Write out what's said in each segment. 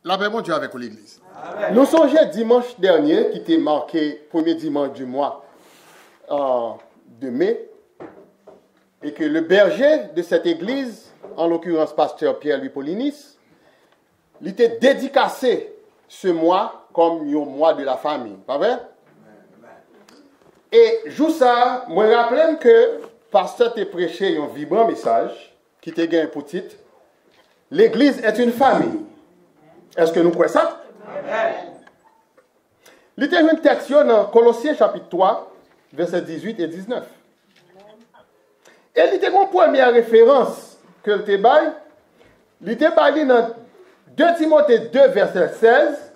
La paix mon Dieu avec l'église. Nous songeons dimanche dernier, qui était marqué premier dimanche du mois de mai, et que le berger de cette église, en l'occurrence pasteur Pierre-Louis Polinis, il était dédicacé ce mois comme un mois de la famille, pas vrai? Et jour ça, moi je rappelle que pasteur t'a prêché un vibrant message qui t'a gagné pour titre l'église est une famille. Est-ce que nous croyons ça? Il y a un texte dans Colossiens chapitre 3, versets 18 et 19. Et il y a une première référence que le débat, il était parlé dans 2 Timothée 2, verset 16,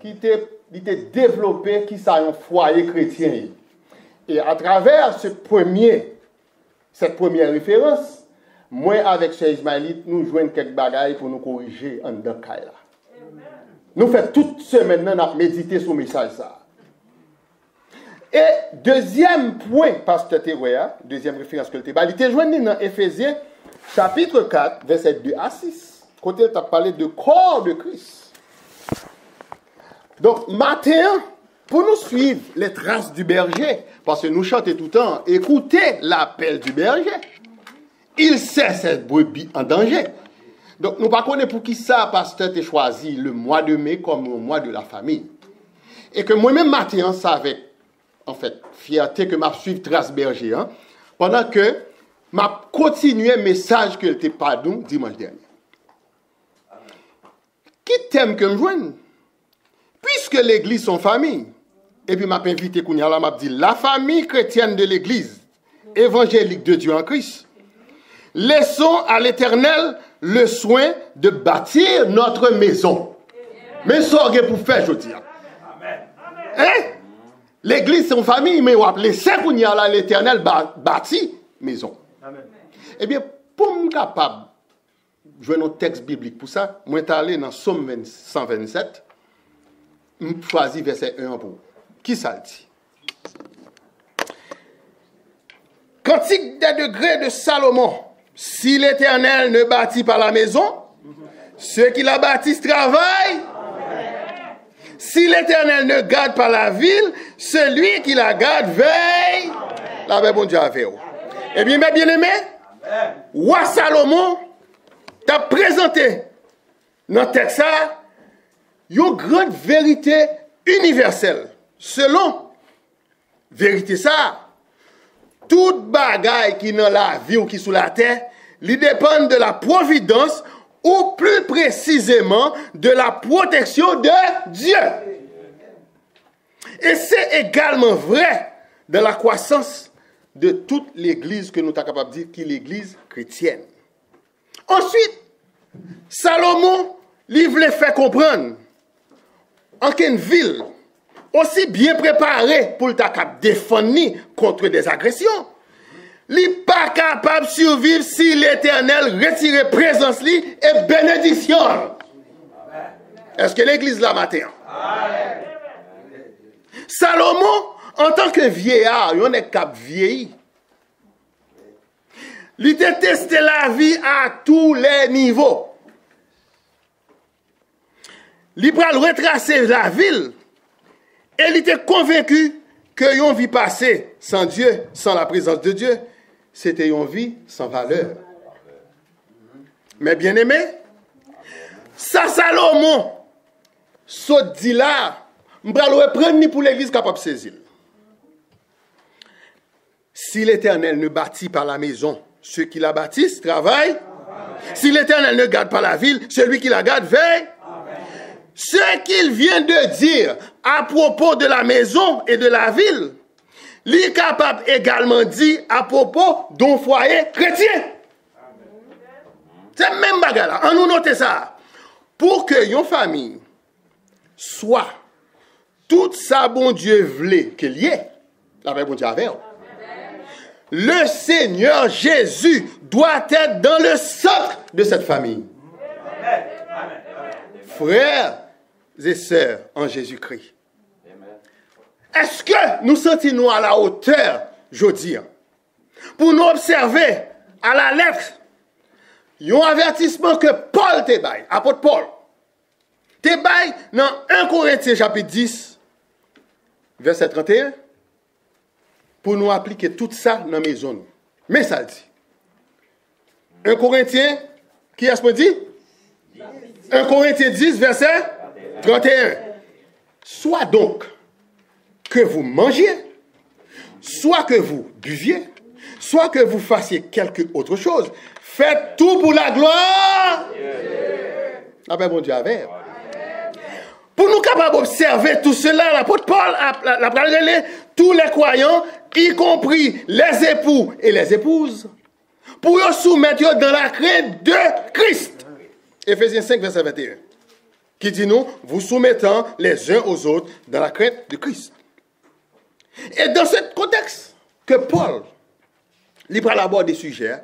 qui était développé, qui ça un foyer chrétien. Et à travers cette première référence, moi avec ce Ismaélite, nous jouons quelques bagailles pour nous corriger en dedans là. Nous faisons toute semaine à méditer sur le message ça. Et deuxième point, pasteur Théoya, deuxième référence que le débat, il était joint dans Éphésiens chapitre 4, verset 2 à 6. Côté tu as parlé de corps de Christ. Donc, matin, pour nous suivre les traces du berger, parce que nous chantons tout le temps, écoutez l'appel du berger. Il sait cette brebis en danger. Donc, nous ne connaissons pas pour qui ça, pasteur, tu as choisi le mois de mai comme le mois de la famille. Et que moi-même, matin, ça avec, en fait, fierté que je suive trace berger, hein, pendant que je continué le message que tu pas nous dimanche dernier. Qui t'aime que je joigne? Puisque l'église sont famille, et puis m'a invité Kounia m'a dit la famille chrétienne de l'église évangélique de Dieu en Christ. Laissons à l'Éternel le soin de bâtir notre maison. Mais ça pour faire, je dis. Hein? L'église c'est une famille, mais on laisser Kounia là l'Éternel bâtit maison. Amen. Eh bien, pour me capable je vais un texte biblique pour ça, moi je suis allé dans Somme 127. Je choisis verset 1 pour. Qui ça dit? Cantique des degrés de Salomon. Si l'Éternel ne bâtit pas la maison, ceux qui la bâtissent travaillent. Si l'Éternel ne garde pas la ville, celui qui la garde veille. La paix bon Dieu avec vous. Eh bien, mes bien-aimés, roi Salomon t'a présenté dans le texte une grande vérité universelle. Selon vérité ça, toute bagaille qui est dans la vie ou qui est sous la terre, il dépend de la providence ou plus précisément de la protection de Dieu. Et c'est également vrai de la croissance de toute l'église que nous sommes capables de dire qui est l'église chrétienne. Ensuite, Salomon, il voulait faire comprendre en qu'une ville aussi bien préparée pour le défendre contre des agressions, il n'est pas capable de survivre si l'Éternel retire présence et bénédiction. Est-ce que l'église là matin? Salomon, en tant que vieillard, il n'est qu'à vieillir. Il déteste la vie à tous les niveaux. Il va retracer la ville et il était convaincu que une vie passée sans Dieu, sans la présence de Dieu, c'était une vie sans valeur. Mais bien aimé, ça Salomon, ce dit là, je vais le prendre pour l'église capable de saisir. Si l'Éternel ne bâtit pas la maison, ceux qui la bâtissent travaillent. Si l'Éternel ne garde pas la ville, celui qui la garde veille. Ce qu'il vient de dire à propos de la maison et de la ville, il est capable également de dire à propos d'un foyer chrétien. C'est le même bagarre là. On nous note ça. Pour que une famille soit tout ça bon Dieu voulait qu'il y ait, la paix bon Dieu avec. Le Seigneur Jésus doit être dans le centre de cette famille. Frères et sœurs en Jésus-Christ. Est-ce que nous sentons à la hauteur, je dis, pour nous observer à la lettre, il y a un avertissement que Paul te baille, apôtre Paul, Te bail dans 1 Corinthiens chapitre 10, verset 31, pour nous appliquer tout ça dans la maison. Mais ça le dit. 1 Corinthiens, qui est-ce qu'on dit? 1 Corinthiens 10, verset 31. Soit donc que vous mangiez, soit que vous buviez, soit que vous fassiez quelque autre chose, faites tout pour la gloire. Ah ben bon Dieu avec. Pour nous capables d'observer tout cela, l'apôtre Paul a parlé tous les croyants, y compris les époux et les épouses, pour nous soumettre dans la crainte de Christ. Éphésiens 5, verset 21. Qui dit nous, vous soumettant les uns aux autres dans la crainte de Christ. Et dans ce contexte que Paul, il parle d'abord des sujets,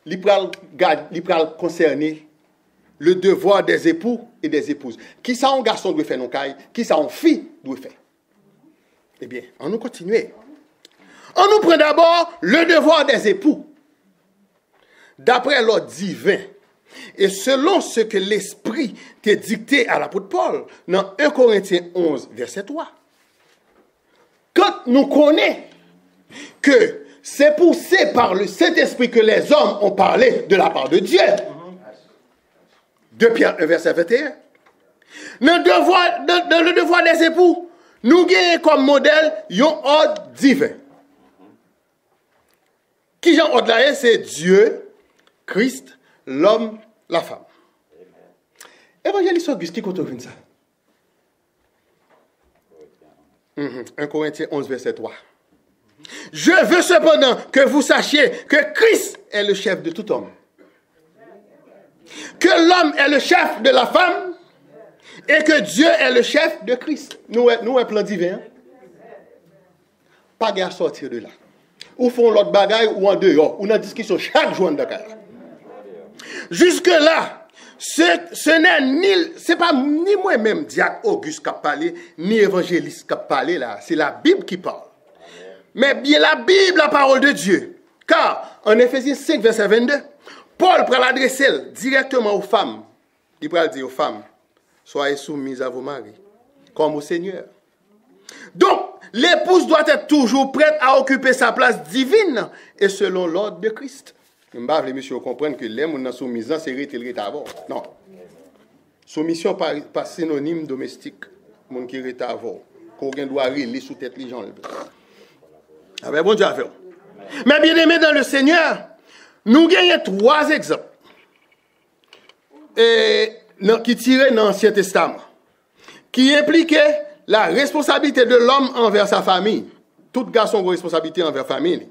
il parle concerner le devoir des époux et des épouses. Qui ça un garçon doit faire non caille, qui ça une fille doit faire. Eh bien, on nous continue. On nous prend d'abord le devoir des époux. D'après l'ordre divin, et selon ce que l'Esprit t'a dicté à l'apôtre Paul, dans 1 Corinthiens 11, verset 3. Quand nous connaissons que c'est poussé par le Saint-Esprit que les hommes ont parlé de la part de Dieu, 2 Pierre 1, verset 21, dans le devoir des époux, nous gagnons comme modèle un ordre divin. Qui j'en ordre là, c'est Dieu, Christ, l'homme, la femme. Évangéliste Auguste, qui compte ça? 1 Corinthiens 11, verset 3. Je veux cependant que vous sachiez que Christ est le chef de tout homme. Que l'homme est le chef de la femme et que Dieu est le chef de Christ. Nous, un plan divin. Pas à sortir de là. Ou font l'autre bagaille ou en dehors. Ou dans discussion chaque jour de cas. Jusque-là, ce n'est pas ni moi-même, diacre Auguste, qui a parlé, ni évangéliste qui a parlé là. C'est la Bible qui parle. Mais bien la Bible, la parole de Dieu. Car, en Éphésiens 5, verset 22, Paul prend l'adresser directement aux femmes. Il prend dire aux femmes, soyez soumises à vos maris, comme au Seigneur. Donc, l'épouse doit être toujours prête à occuper sa place divine et selon l'ordre de Christ. Je ne sais pas si les messieurs comprennent que les gens dans soumission, c'est rester avant. Non. Soumission pas synonyme domestique. Mon qui reste avant. Qu'on doit relever sous tête les gens. Ah ben bon Dieu a fait. Mais bien aimé dans le Seigneur, nous gagnons 3 exemples qui tiraient dans l'Ancien Testament, qui impliquaient la responsabilité de l'homme envers sa famille. Tout garçon a une responsabilité envers sa famille.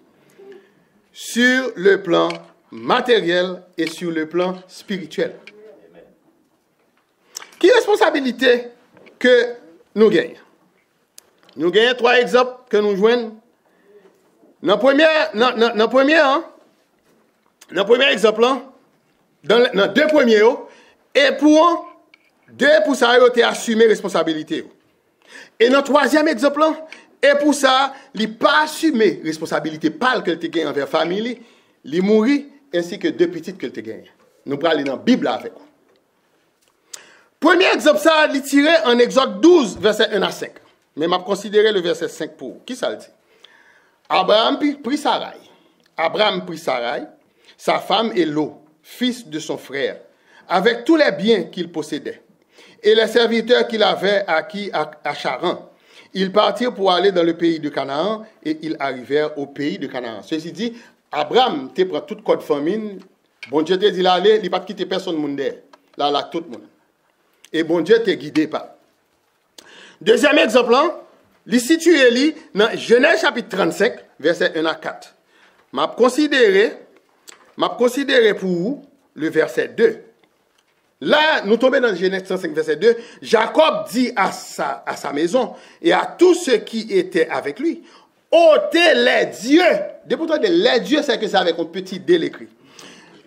Sur le plan matériel et sur le plan spirituel. Quelle responsabilité que nous gagnons? Nous gagnons 3 exemples que nous joignons. Dans le premier exemple, dans 2 premiers, et pour 2 pour ça, il a assumé responsabilité. Et dans le 3e exemple, et pour ça, il n'a pas assumé responsabilité, pas que tu gagnes envers la famille, il mourit, ainsi que 2 petites que tu gagnes. Nous parlons dans la Bible avec vous. Premier exemple, ça, il tiré en Exode 12, verset 1 à 5. Mais je considéré le verset 5 pour. Qui ça le dit? Abraham prit Sarai. Abraham prit Sarai, sa femme et Lot, fils de son frère, avec tous les biens qu'il possédait, et les serviteurs qu'il avait acquis à Charan. Ils partirent pour aller dans le pays de Canaan, et ils arrivèrent au pays de Canaan. Ceci dit, Abraham te prend toute code famine, bon Dieu te dit là, il n'a pas quitté personne monde là, tout le monde. Et bon Dieu te guidé pas. Deuxième exemple, il situé dans Genèse chapitre 35, verset 1 à 4. M'a considéré pour vous le verset 2. Là, nous tombons dans Genèse 35, verset 2. Jacob dit à sa maison et à tous ceux qui étaient avec lui, ôtez les dieux. Depuis toi, les dieux, c'est que c'est avec un petit D l'écrit.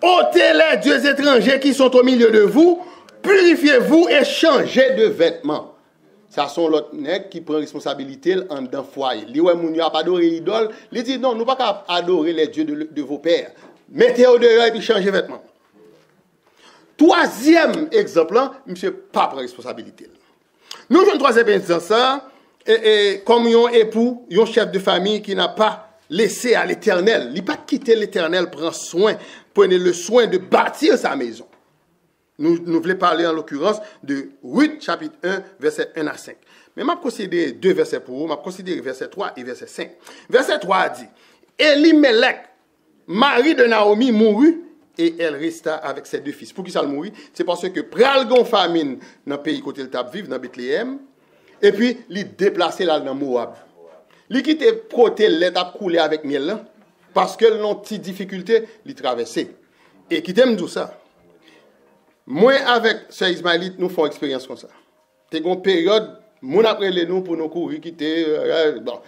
Ôtez les dieux étrangers qui sont au milieu de vous, purifiez-vous et changez de vêtements. Ça sont l'autre nègre qui prend responsabilité en dans foyer. Li ouais moun yo a pas adorer idole, il dit non, nous pas qu'à adorer les dieux de vos pères. Mettez au dehors et puis changez vêtements. Troisième exemple, monsieur pas prend responsabilité. Nous avons un troisième exemple, ça, comme un époux, un chef de famille qui n'a pas laissé à l'Éternel. Il n'a pas quitté l'Éternel, prenez le soin de bâtir sa maison. Nous voulons parler en l'occurrence de Ruth, chapitre 1, verset 1 à 5. Mais je vais considérer deux versets pour vous. Je vais considérer verset 3 et verset 5. Verset 3 dit, Elimelech, mari de Naomi, mourut et elle resta avec ses deux fils. Pour qui ça le mourit? C'est parce que pral gon famine dans le pays côté le tap vivre, dans Bethléem, et puis il déplacé là dans Moab. Il quitté côté l'étape coulé avec miel là, parce que l'on petite difficulté, il traversé. Et qui t'aime tout ça? Moi avec Sœur Ismaïlite, nous faisons expérience comme ça. C'est une période, mon après les nous pour nous courir, quitter, bon.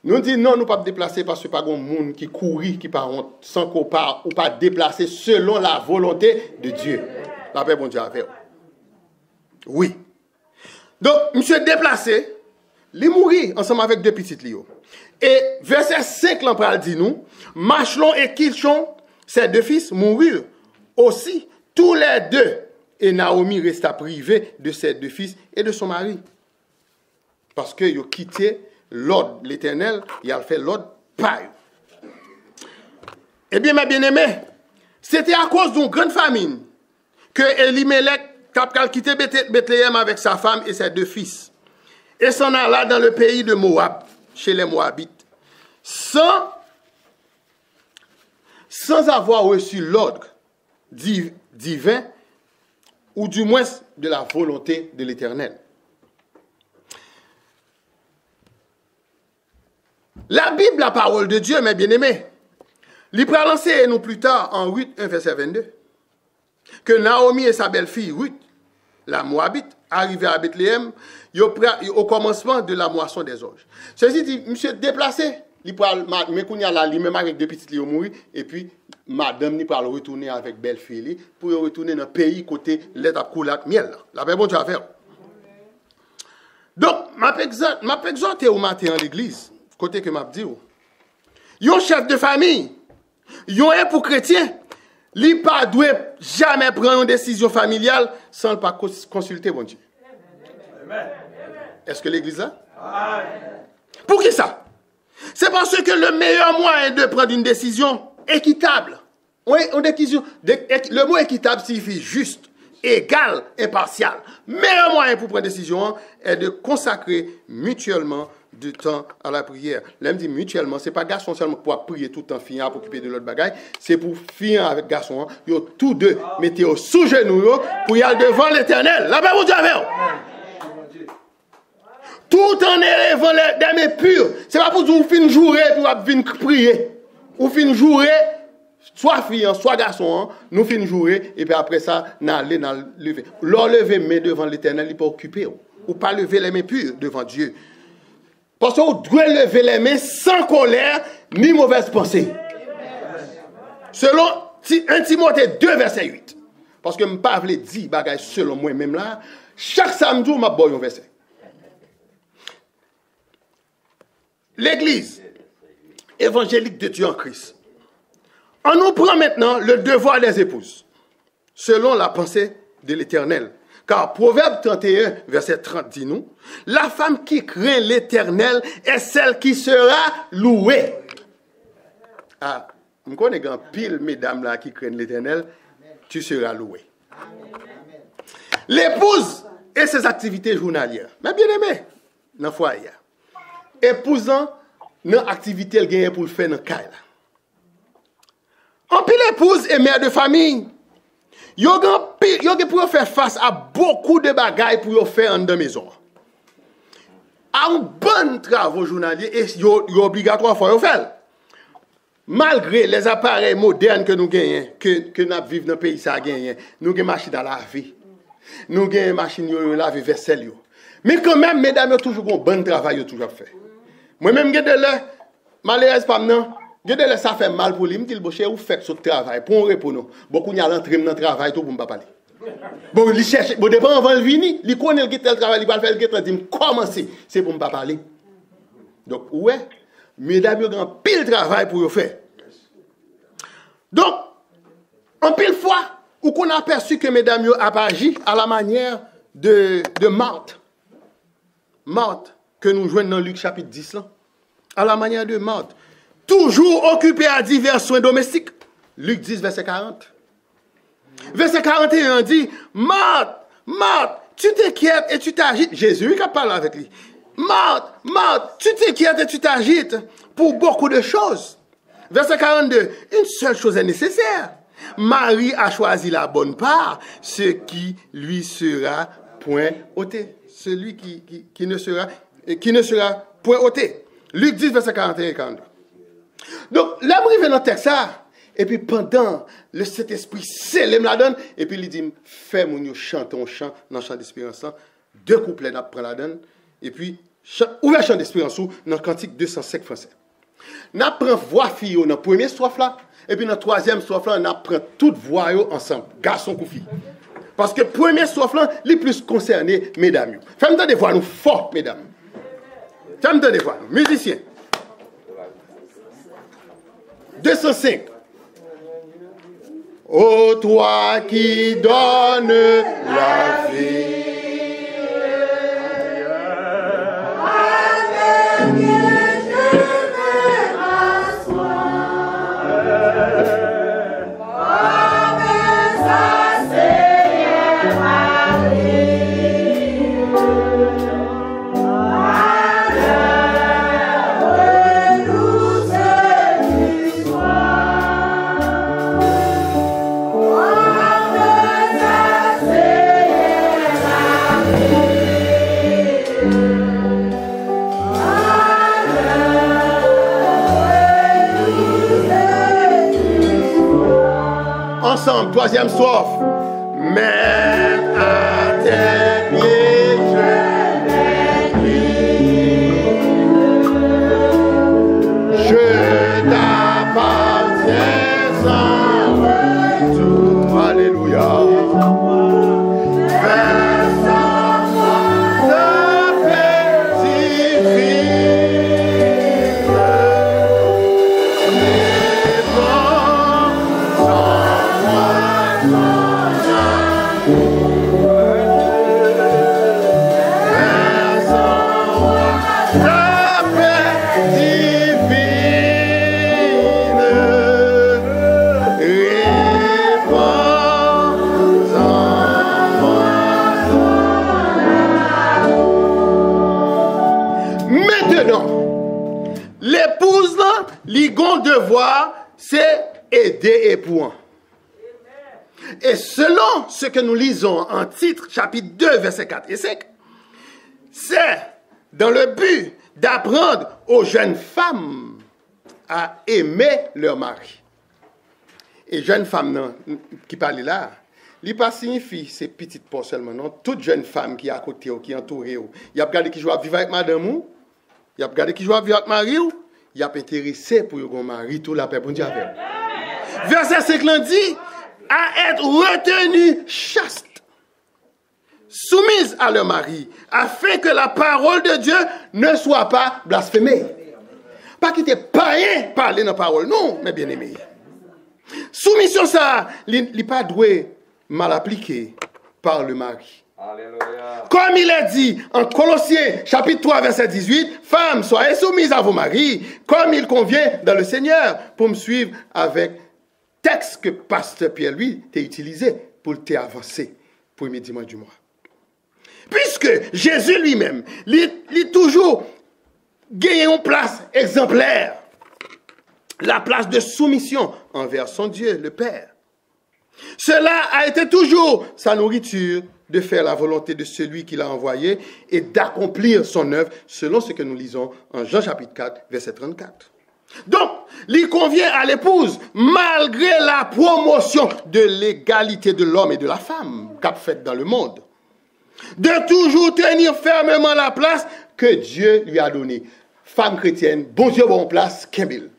Nous disons non, nous ne pouvons pas déplacer parce que pas de monde qui courit, qui par sans qu'on part ou pas déplacer selon la volonté de Dieu. La paix, bon Dieu, avec vous. Oui. Donc, monsieur déplacé, il mourit ensemble avec deux petites lios. Et verset 5, l'empereur dit nous, Machlon et Kilchon, ses deux fils, moururent aussi, tous les deux. Et Naomi resta privée de ses deux fils et de son mari. Parce qu'ils ont quitté l'ordre, l'Éternel, il a fait l'ordre par eux. Eh bien, mes bien-aimés, c'était à cause d'une grande famine que Elimelech a quitté Bethléem avec sa femme et ses deux fils. Et s'en alla dans le pays de Moab, chez les Moabites, sans avoir reçu l'ordre divin, ou du moins de la volonté de l'Éternel. La Bible, la parole de Dieu, mes bien-aimés, il pourra lancer nous plus tard en Ruth 1, verset 22, que Naomi et sa belle-fille Ruth, la Moabite, arrivaient à Bethléem au commencement de la moisson des orges. Ceci dit, monsieur déplacé, il pourra, lui-même avec deux petites lions mourir, et puis madame, il pourra retourner avec belle-fille pour retourner dans le pays côté l'étape coulat miel. La paix, bon Dieu à faire. Donc, je exhorté au matin en l'église. Côté que m'a dit, yon chef de famille, yon est pour chrétien, li pas doit jamais prendre une décision familiale sans pas consulter bon Dieu. Est-ce que l'église là? Pour qui ça? C'est parce que le meilleur moyen de prendre une décision équitable. Oui, le mot équitable signifie juste, égal, impartial. Le meilleur moyen pour prendre une décision est de consacrer mutuellement du temps à la prière. Là, me dit mutuellement, ce n'est pas garçon seulement pour prier tout le temps, finir pour occuper de l'autre bagaille, c'est pour finir avec garçon. Yo tous deux, mettez au sous genoux pour y aller devant l'Éternel. La paix vous Dieu avec vous. Tout en élevant des mains pures. Ce n'est pas pour vous finir jouer pour venir prier. Vous finir jouer, soit fille, soit garçon, nous finir jouer, et puis après ça, nous allons lever. Leur lever main devant l'Éternel, il peut occuper. Ou pas lever les mains pures devant Dieu. Parce que vous devez lever les mains sans colère ni mauvaise pensée. Selon 1 Timothée 2, verset 8. Parce que je ne peux pas dire bagaille selon moi-même là. Chaque samedi, je m'a boy un verset. L'église évangélique de Dieu en Christ. On nous prend maintenant le devoir des épouses, selon la pensée de l'Éternel. Car Proverbe 31, verset 30 dit nous, la femme qui craint l'Éternel est celle qui sera louée. Ah, je connais grand pile, mesdames là qui craignent l'Éternel, tu seras loué. L'épouse et ses activités journalières. Mais bien aimé, dans le foyer. Épousant, dans l'activité qu'elle gagne pour le faire dans le cas. En pile épouse et mère de famille. Yo pour faire face à beaucoup de bagailles pour faire en de maison. À un bon travail journalier et yo obligatoire faut faire. Malgré les appareils modernes que nous gagnons, que nous vivons dans le pays ça gagne, nous avons machine à laver. Nous avons machine à laver vaisselle. Mais quand même mesdames toujours un bon travail toujours fait. Moi même gade là malheureusement pas non. Gade ça fait mal pour lui, me dit le ou fait ce travail pour un repos non. Beaucoup n'y a l'entrée dans travail tout pour me pas parler. Bon il cherche, bon dépend avant le venir, il connaît le tel travail, il va faire le tel dit commencer, c'est pour me pas parler. Donc ouais, mesdames ont un pile travail pour faire. Donc en pile fois, où qu'on a aperçu que mesdames yo a agi à la manière de Marthe. Marthe, que nous joignons dans Luc chapitre 10, là, à la manière de Marthe. Toujours occupée à divers soins domestiques. Luc 10, verset 40. Verset 41 dit, Marthe, Marthe, tu t'inquiètes et tu t'agites. Jésus qui a parlé avec lui. Marthe, Marthe, tu t'inquiètes et tu t'agites pour beaucoup de choses. Verset 42, une seule chose est nécessaire. Marie a choisi la bonne part, ce qui lui sera point ôté. Celui qui ne sera point ôté. Luc 10, verset 41 et 42. Donc, là, on dans le texte, ça. Et puis, pendant, le Saint-Esprit s'élève la donne. Et puis, il dit, fais mon chante un chant dans le chant d'espérance. Deux couplets, on prend la donne. Et puis, ouvert chant d'espérance dans le cantique 205 français. On prend voix fille dans la première strophe là. Et puis, dans la troisième strophe là, on prend toutes voix ensemble. Garçon ou fille. Parce que première strophe là, les plus concernés, mesdames. Faites-moi des voix nous fortes, mesdames. Faites-moi des voix, musiciens. 205. Ô toi qui donnes la vie. Ensemble, troisième strophe. Mais à tes pieds je m'écris. Je t'appartiens sans retour. Alléluia. Devoir, c'est aider époux. Et selon ce que nous lisons en titre, chapitre 2, versets 4 et 5, c'est dans le but d'apprendre aux jeunes femmes à aimer leur mari. Et jeunes femmes non, qui parlent là, il pas signifie ces petites pas seulement, non. Toute jeune femme qui est à côté ou qui est entourée, il y a regardé qui joue à vivre avec madame ou, il y a regardé qui joue à vivre avec mari ou, il a intéressé pour yon mari tout la paix pour Dieu avec. Verset 5 dit à être retenu chaste, soumise à leur mari, afin que la parole de Dieu ne soit pas blasphémée. Pas quitter païen parler dans la parole, non, mais bien aimé. Soumission ça, il pas doué mal appliqué par le mari. Alléluia. Comme il est dit en Colossiens chapitre 3 verset 18, femmes, soyez soumises à vos maris comme il convient dans le Seigneur, pour me suivre avec texte que pasteur Pierre lui t'a utilisé pour t'avancer premier dimanche du mois. Puisque Jésus lui-même, il toujours gagné une place exemplaire, la place de soumission envers son Dieu, le Père. Cela a été toujours sa nourriture, de faire la volonté de celui qui l'a envoyé et d'accomplir son œuvre selon ce que nous lisons en Jean chapitre 4, verset 34. Donc, il convient à l'épouse, malgré la promotion de l'égalité de l'homme et de la femme qu'a faite dans le monde, de toujours tenir fermement la place que Dieu lui a donnée. Femme chrétienne, bon Dieu, bonne place, Kembil.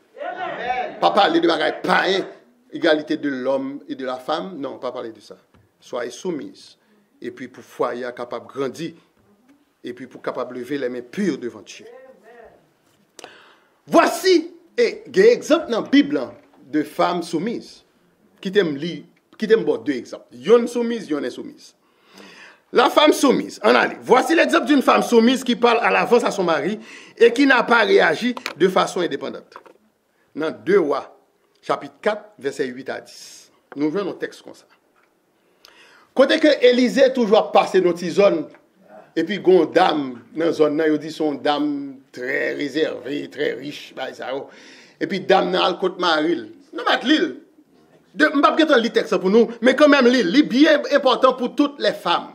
Pas parler de bagaille païen, égalité de l'homme et de la femme, non, pas parler de ça. Soyez soumise. Et puis pour foyer capable de grandir. Et puis pour capable de lever les mains pures devant Dieu. Voici, et il y a un exemple dans la Bible de femmes soumises. Qui t'aime lire quittez-moi deux exemples. Yon soumise, yon insoumise. La femme soumise, en allez. Voici l'exemple d'une femme soumise qui parle à l'avance à son mari et qui n'a pas réagi de façon indépendante. Dans 2 Rois, chapitre 4, versets 8 à 10. Nous voyons un texte comme ça. Côté que Élisée toujours passé dans cette zone, et puis gon dame dans la zone, il dit son dame très réservée, très riche, et puis dame dans le côte Maril. Non, mais l'île. Je ne vais pas lire le texte pour nous, mais quand même l'île. L'île bien important pour toutes les femmes.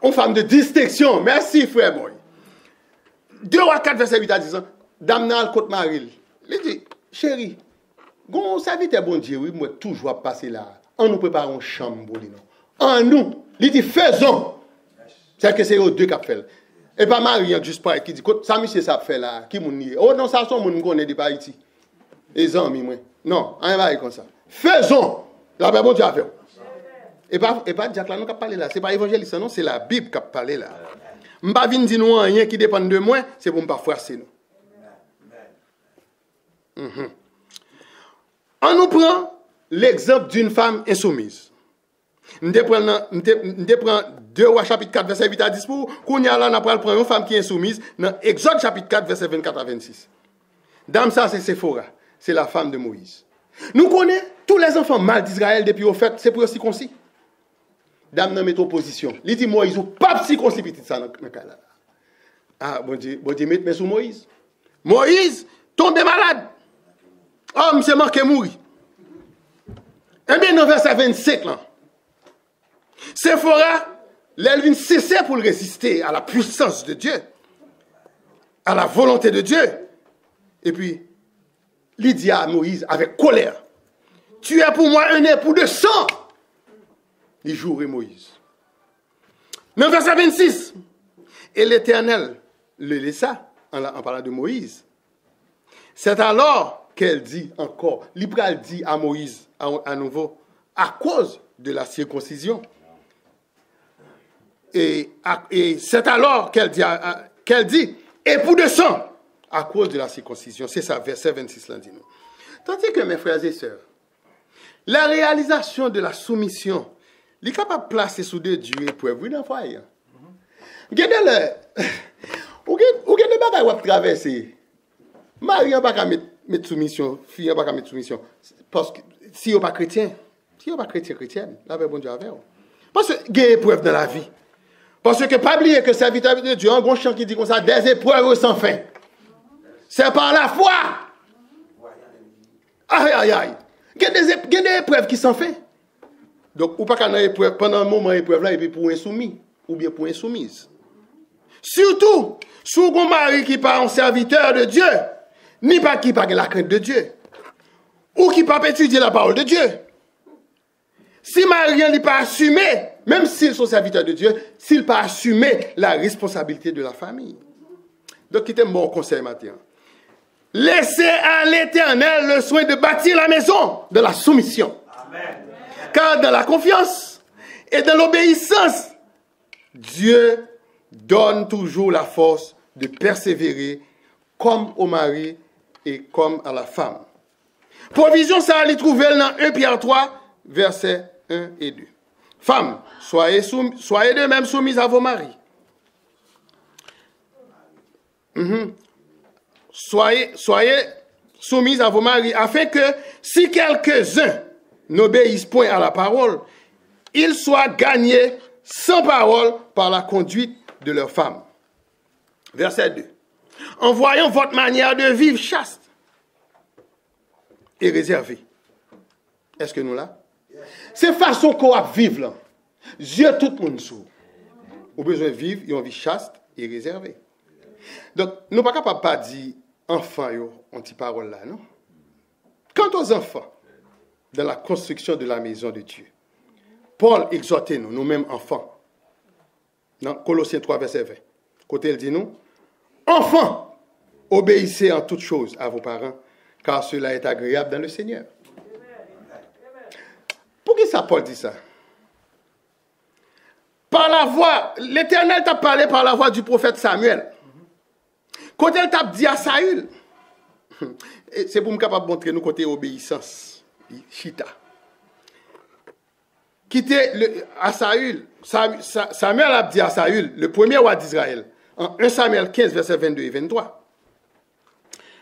Une femme de distinction. Merci, frère boy. 2 Rois 4, verset 8 à 10 ans. Dame dans le côte Maril. Il dit, chérie, gon serviteur bon Dieu, oui, moi toujours passer là. On nous prépare une chambre pour lui. En nous, il dit, faisons. C'est que c'est eux deux qui fait. Et pas Marie, juste pas, qui dit, ça, monsieur, ça fait là. Qui moun nie? Oh non, ça, son moun connaît de Haïti. Les amis, moi. Non, on va comme ça. Faisons. La Bible Dieu a fait. Et pas Jack là, nous qui parlé là. C'est pas évangéliste, non, c'est la Bible qui a parlé là. Je ne vais pas dire nous rien qui dépend de moi, c'est pour ne pas froisser nous. On nous prend l'exemple d'une femme insoumise. Nous prenons 2 Rois chapitre 4, verset 8 à 10 pour qu'on y a là, on prend une femme qui est insoumise dans Exode chapitre 4, verset 24 à 26. Dame ça, c'est Séphora. C'est la femme de Moïse. Nous connaissons tous les enfants mâles d'Israël depuis au fait, c'est pour circoncis. Dame n'a met opposition. Il dit Moïse ou pas circoncis petit ça dans le cas là. Ah, bon Dieu met sous Moïse. Moïse tombe malade. Oh, monsieur marqué mourir. Et bien dans verset 25 là. Séphora, l'Elvin cessait pour le résister à la puissance de Dieu, à la volonté de Dieu. Et puis, il dit à Moïse avec colère, tu es pour moi un époux de sang. Il jouerait Moïse. Dans verset 26, et l'Éternel le laissa, en parlant de Moïse. C'est alors qu'elle dit encore, l'Ibral dit à Moïse à nouveau, à cause de la circoncision. Et c'est alors qu'elle dit, époux de sang, à cause de la circoncision. C'est ça, verset 26, là, dit-nous. Tandis que mes frères et sœurs, la réalisation de la soumission, il est capable de placer sous deux dieux épreuves, oui, dans le foyer. Regardez-le, ou avez des bagages à traverser. Marie n'a pas qu'à mettre soumission, fille n'a pas qu'à mettre soumission. Parce que si vous n'êtes pas chrétien, chrétienne, la paix bon Dieu avec vous. Parce que il y a des épreuves dans la vie. Parce que pas oublier que serviteur de Dieu, un grand chant qui dit comme ça, des épreuves sans fin. C'est par la foi. Aïe, aïe, aïe. Il y a des épreuves qui sont faites. Donc, ou pas qu'à épreuve, pendant un moment épreuve là, et puis pour insoumis, ou bien pour insoumise. Surtout, sous un mari qui pas un serviteur de Dieu, ni pas qui pas la crainte de Dieu, ou qui pas étudier la parole de Dieu. Si mari n'est pas assumé, même s'ils sont serviteurs de Dieu, s'il pas assumé la responsabilité de la famille. Donc, c'était mon conseil matin. Laissez à l'Éternel le soin de bâtir la maison de la soumission. Amen. Car dans la confiance et dans l'obéissance, Dieu donne toujours la force de persévérer comme au mari et comme à la femme. Provision, ça allait trouver dans 1 Pierre 3, versets 1 et 2. Femmes, soyez de même soumises à vos maris. Soyez soumises à vos maris, afin que si quelques-uns n'obéissent point à la parole, ils soient gagnés sans parole par la conduite de leurs femmes. Verset 2. En voyant votre manière de vivre chaste et réservée. Est-ce que nous là? C'est façon qu'on va vivre là. Dieu tout le monde sous. Au besoin de vivre, ils ont vie chaste et réservée. Donc, nous ne sommes pas capables de dire enfants, on dit parole là, non? Quant aux enfants, dans la construction de la maison de Dieu, Paul exhortait nous, nous-mêmes enfants, dans Colossiens 3, verset 20. Côté, il dit nous, enfants, obéissez en toutes choses à vos parents, car cela est agréable dans le Seigneur. Pour qui ça, Paul dit ça? Par la voix, l'Éternel t'a parlé par la voix du prophète Samuel. Quand elle t'a dit à Saül, c'est pour me capable de montrer nous côté obéissance, chita. à Saül, Samuel a dit à Saül, le premier roi d'Israël, en 1 Samuel 15, versets 22 et 23.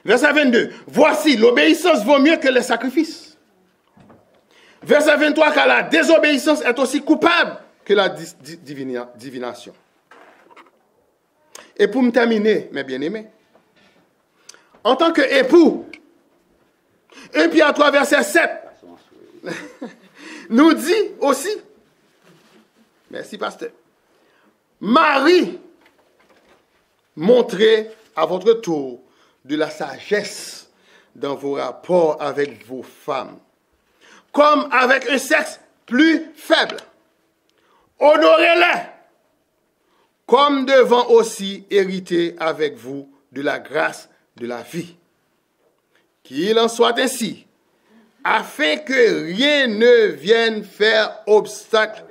Verset 22, voici, l'obéissance vaut mieux que les sacrifices. Verset 23, car la désobéissance est aussi coupable que la divination. Et pour me terminer, mes bien-aimés, en tant qu'époux, 1 Pierre 3, verset 7, nous dit aussi, merci pasteur, Marie, montrez à votre tour de la sagesse dans vos rapports avec vos femmes, comme avec un sexe plus faible. Honorez-les, comme devant aussi hériter avec vous de la grâce de la vie. Qu'il en soit ainsi, afin que rien ne vienne faire obstacle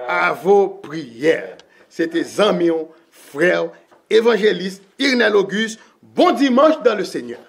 à vos prières. C'était Zamion, frère, évangéliste, Irnel Auguste. Bon dimanche dans le Seigneur.